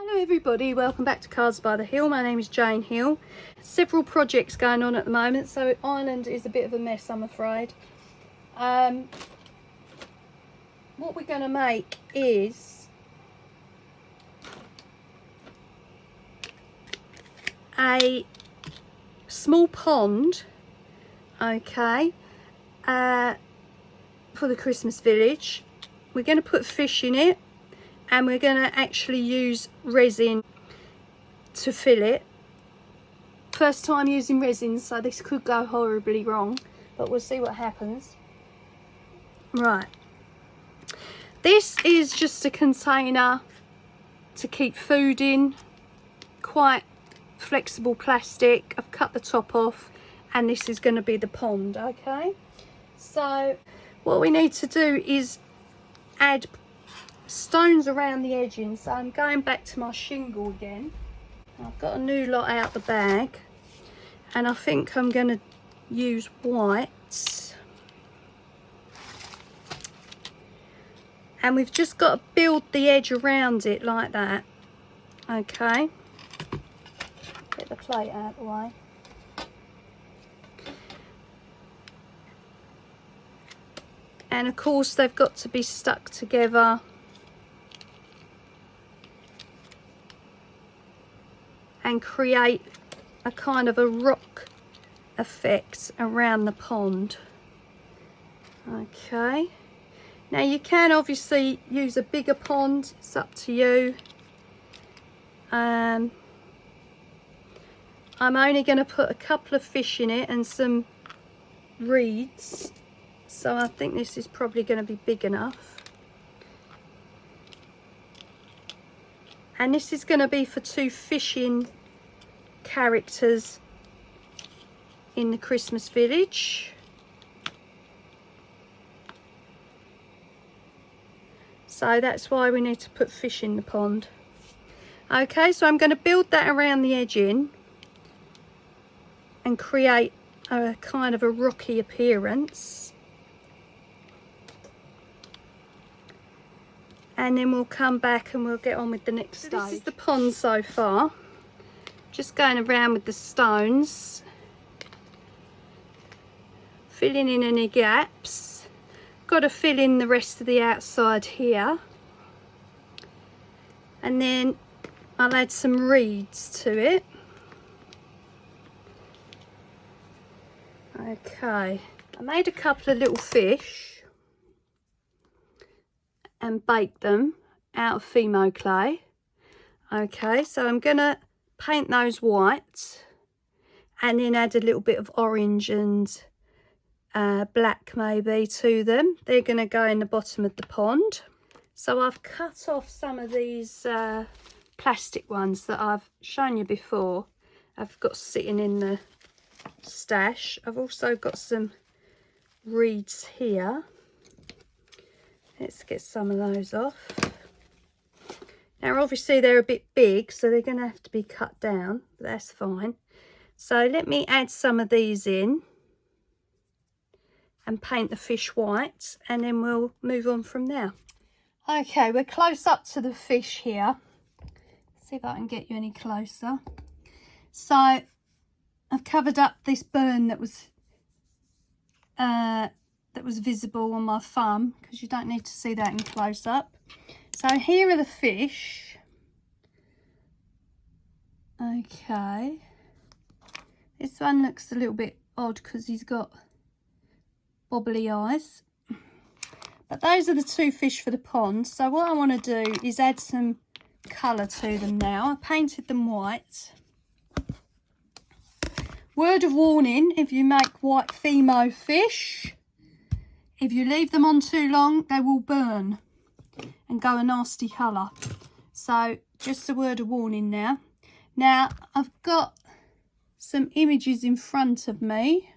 Hello everybody, welcome back to Cards by the Hill. My name is Jane Hill. Several projects going on at the moment, so Ireland is a bit of a mess, I'm afraid. What we're going to make is a small pond, okay, for the Christmas village. We're going to put fish in it, and we're going to actually use resin to fill it. First time using resin, so this could go horribly wrong, but we'll see what happens. Right, this is just a container to keep food in, quite flexible plastic. I've cut the top off, and this is going to be the pond. Okay, so what we need to do is add stones around the edging. So I'm going back to my shingle again. I've got a new lot out the bag, and I think I'm going to use white, and we've just got to build the edge around it like that. Okay, get the plate out of the way. And of course they've got to be stuck together and create a kind of a rock effect around the pond. Okay, now you can obviously use a bigger pond, it's up to you. I'm only going to put a couple of fish in it and some reeds, so I think this is probably going to be big enough. And this is going to be for 2 fishing characters in the Christmas village. So that's why we need to put fish in the pond. Okay, so I'm going to build that around the edging and create a kind of a rocky appearance. And then we'll come back and we'll get on with the next stage. This is the pond so far. Just going around with the stones, filling in any gaps. Got to fill in the rest of the outside here. And then I'll add some reeds to it. Okay, I made a couple of little fish and baked them out of Fimo clay. Okay, so I'm gonna paint those white and then add a little bit of orange and black maybe to them. They're gonna go in the bottom of the pond. So I've cut off some of these plastic ones that I've shown you before. I've got sitting in the stash. I've also got some reeds here. Let's get some of those off. Now obviously they're a bit big, so they're going to have to be cut down, but that's fine. So let me add some of these in and paint the fish white, and then we'll move on from there. Okay, we're close up to the fish here. Let's see if I can get you any closer. So I've covered up this burn that was visible on my thumb, because you don't need to see that in close up. So here are the fish. Okay, this one looks a little bit odd because he's got bobbly eyes, but those are the 2 fish for the pond. So what I want to do is add some colour to them now. I painted them white. Word of warning, if you make white Fimo fish, if you leave them on too long, they will burn and go a nasty colour. So just a word of warning now. Now I've got some images in front of me.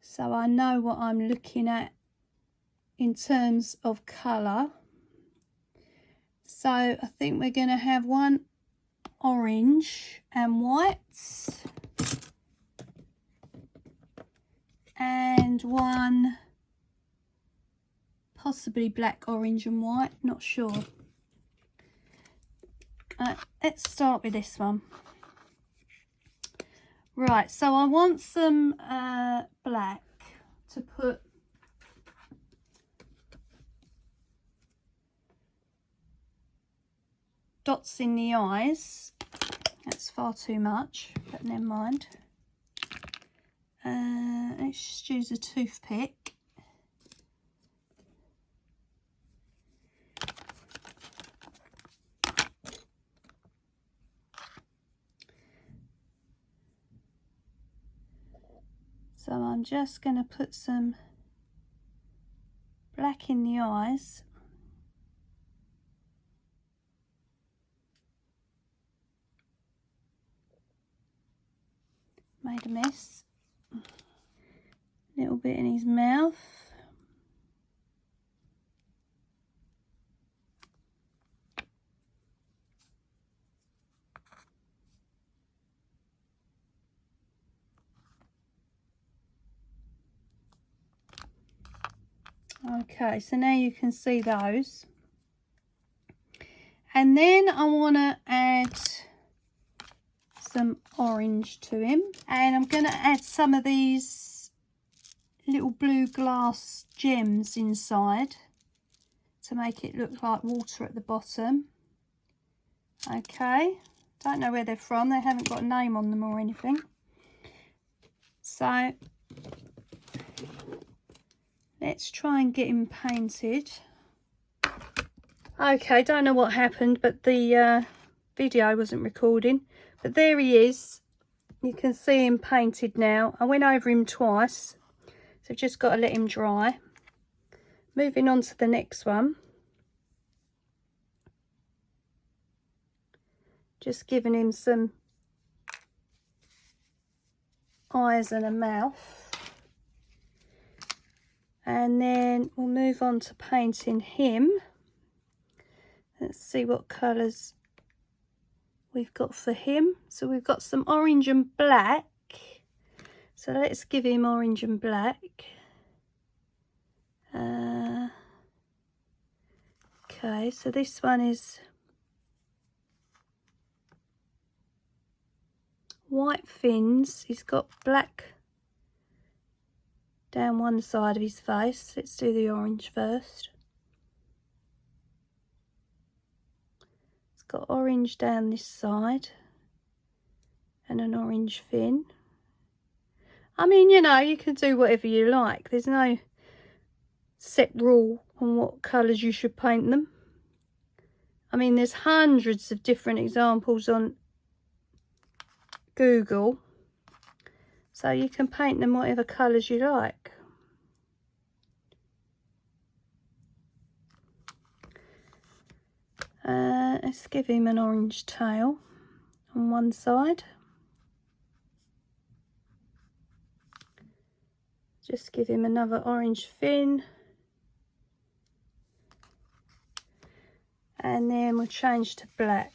So I know what I'm looking at in terms of colour. So I think we're going to have one orange and white, and one possibly black, orange and white, not sure. Let's start with this one. Right, so I want some black to put dots in the eyes. That's far too much, but never mind. Let's just use a toothpick. So I'm just going to put some black in the eyes. Made a mess. A little bit in his mouth. Okay, so now you can see those. And then I want to add some orange to him. And I'm going to add some of these little blue glass gems inside to make it look like water at the bottom. Okay, don't know where they're from. They haven't got a name on them or anything. So let's try and get him painted. Okay, don't know what happened, but the video wasn't recording. But there he is. You can see him painted now. I went over him twice, so I've just got to let him dry. Moving on to the next one. Just giving him some eyes and a mouth. And then we'll move on to painting him. Let's see what colours we've got for him. So we've got some orange and black. So let's give him orange and black. Okay, so this one is white fins. He's got black down one side of his face. Let's do the orange first. It's got orange down this side and an orange fin. I mean, you know, you can do whatever you like. There's no set rule on what colours you should paint them. I mean, there's hundreds of different examples on Google, so you can paint them whatever colours you like. Let's give him an orange tail on one side. Just give him another orange fin. And then we'll change to black.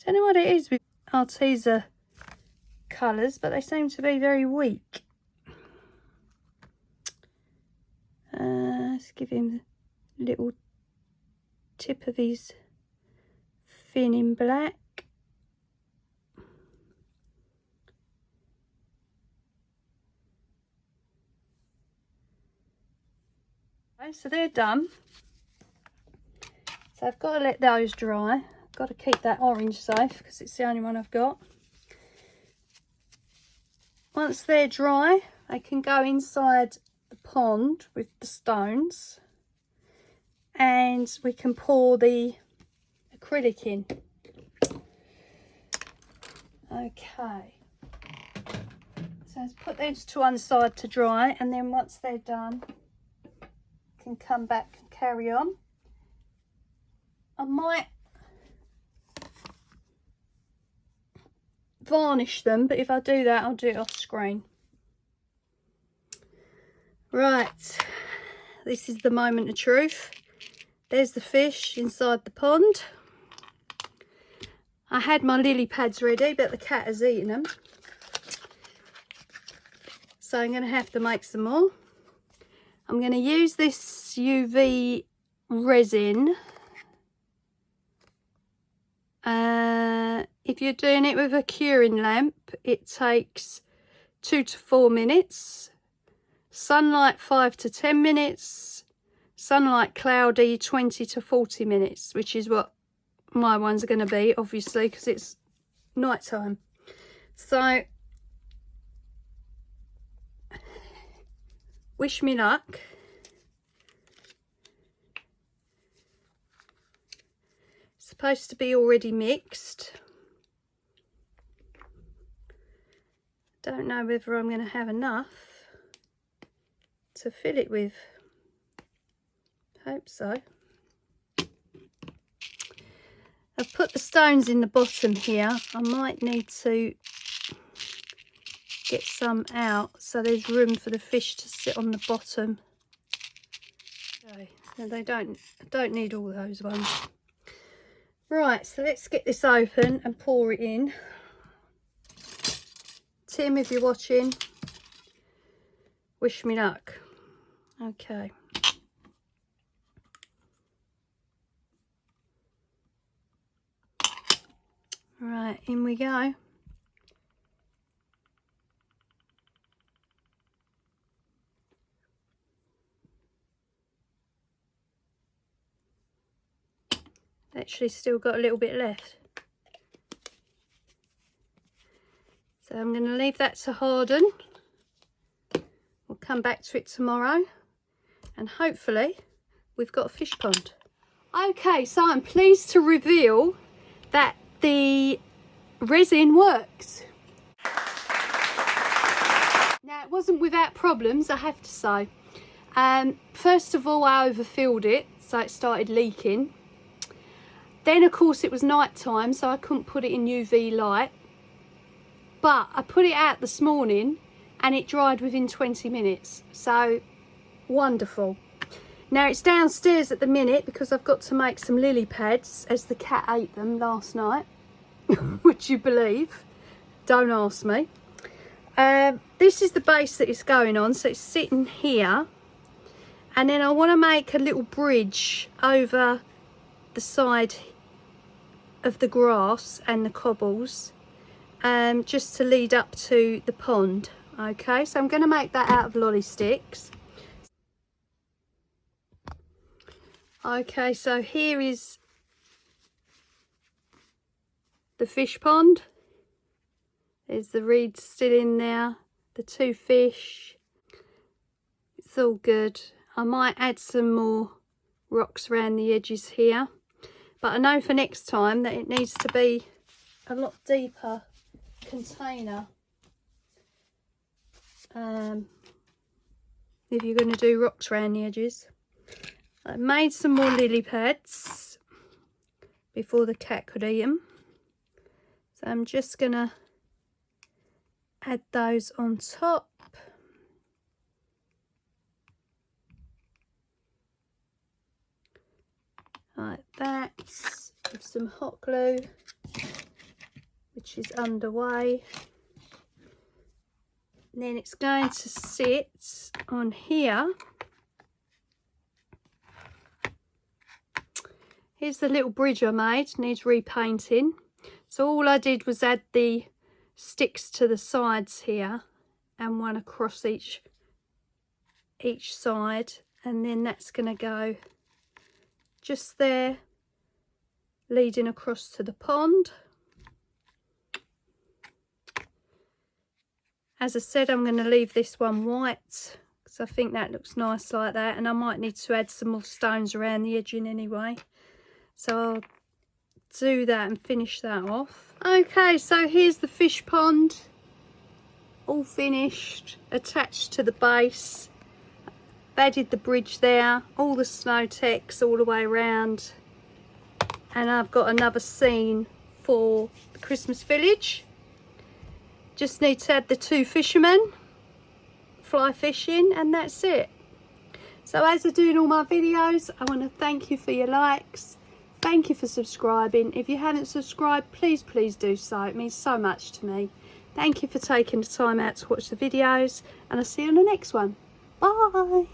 Don't know what it is with Arteza colours, but they seem to be very weak. Let's give him the little tip of his fin in black. Okay, so they're done. So I've got to let those dry. I've got to keep that orange safe because it's the only one I've got. Once they're dry, they can go inside the pond with the stones, and we can pour the acrylic in. Okay, so let's put those to one side to dry, and then once they're done, can come back and carry on. I might varnish them, but if I do that, I'll do it off screen. Right, this is the moment of truth. There's the fish inside the pond. I had my lily pads ready, but the cat has eaten them. So I'm going to have to make some more. I'm going to use this UV resin. If you're doing it with a curing lamp, it takes 2 to 4 minutes. Sunlight 5 to 10 minutes. Sunlight cloudy 20 to 40 minutes, which is what my ones are going to be, obviously, because it's night time. So wish me luck. It's supposed to be already mixed. Don't know whether I'm going to have enough to fill it with. Hope so. I've put the stones in the bottom here. I might need to get some out so there's room for the fish to sit on the bottom. Okay, so they don't need all those ones. Right, so let's get this open and pour it in. Tim, if you're watching, wish me luck. Okay. Right, in we go. Actually still got a little bit left. So I'm going to leave that to harden. We'll come back to it tomorrow and hopefully we've got a fish pond. Okay, so I'm pleased to reveal that the resin works. Now it wasn't without problems, I have to say. First of all, I overfilled it, so it started leaking. Then of course it was night time, so I couldn't put it in UV light. But I put it out this morning and it dried within 20 minutes. So wonderful. Now it's downstairs at the minute because I've got to make some lily pads as the cat ate them last night. Would you believe? Don't ask me. This is the base that it's going on, so it's sitting here. And then I want to make a little bridge over the side of the grass and the cobbles, just to lead up to the pond. Okay, so I'm going to make that out of lolly sticks. Okay, so here is the fish pond. There's the reeds still in there, the 2 fish. It's all good. I might add some more rocks around the edges here, but I know for next time that it needs to be a lot deeper container if you're going to do rocks around the edges. I made some more lily pads before the cat could eat them, so I'm just going to add those on top. Like that, with some hot glue, which is underway. And then it's going to sit on here. Here's the little bridge I made, needs repainting. So all I did was add the sticks to the sides here and one across each side, and then that's going to go just there, leading across to the pond. As I said, I'm going to leave this one white because I think that looks nice like that, and I might need to add some more stones around the edging anyway, so I'll do that and finish that off. Okay, so here's the fish pond, all finished, attached to the base. Added the bridge there, all the snow techs all the way around, and I've got another scene for the Christmas village. Just need to add the 2 fishermen fly fishing, and that's it. So as I do in all my videos, I want to thank you for your likes. Thank you for subscribing. If you haven't subscribed, please do so. It means so much to me. Thank you for taking the time out to watch the videos, and I'll see you on the next one. Bye.